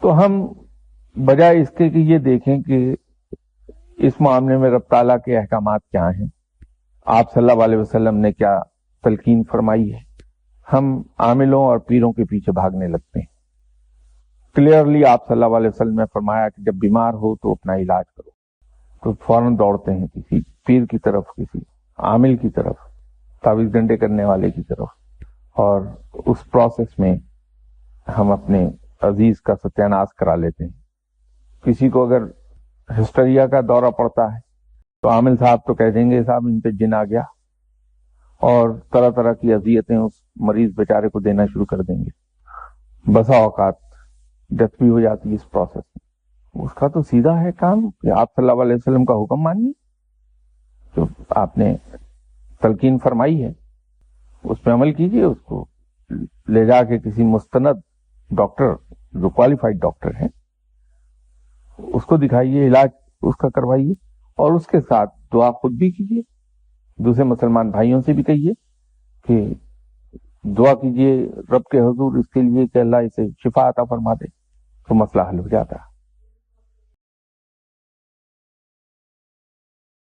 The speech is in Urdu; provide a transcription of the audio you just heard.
تو ہم بجائے اس کے کہ یہ دیکھیں کہ اس معاملے میں رب تعالیٰ کے احکامات کیا ہیں، آپ صلی اللہ علیہ وسلم نے کیا تلقین فرمائی ہے، ہم عاملوں اور پیروں کے پیچھے بھاگنے لگتے ہیں۔ کلیئرلی آپ صلی اللہ علیہ وسلم نے فرمایا کہ جب بیمار ہو تو اپنا علاج کرو، تو فوراً دوڑتے ہیں کسی پیر کی طرف، کسی عامل کی طرف، تعویذ ڈنڈے کرنے والے کی طرف، اور اس پروسیس میں ہم اپنے عزیز کا ستیاناش کرا لیتے ہیں۔ کسی کو اگر ہسٹریا کا دورہ پڑتا ہے تو عامل صاحب تو کہہ دیں گے صاحب ان پہ جن آ گیا، اور طرح طرح کی اذیتیں اس مریض بیچارے کو دینا شروع کر دیں گے۔ بسا اوقات ڈیتھ بھی ہو جاتی ہے اس پروسیس میں۔ اس کا تو سیدھا ہے کام کہ آپ صلی اللہ علیہ وسلم کا حکم مانیے، جو آپ نے تلقین فرمائی ہے اس پہ عمل کیجیے، اس کو لے جا کے کسی مستند ڈاکٹر جو کوالیفائڈ ڈاکٹر ہیں اس کو دکھائیے، علاج اس کا کروائیے، اور اس کے ساتھ دعا خود بھی کیجیے، دوسرے مسلمان بھائیوں سے بھی کہیے کہ دعا کیجیے رب کے حضور اس کے لیے کہ اللہ اسے شفا عطا فرما دے، تو مسئلہ حل ہو جاتا ہے۔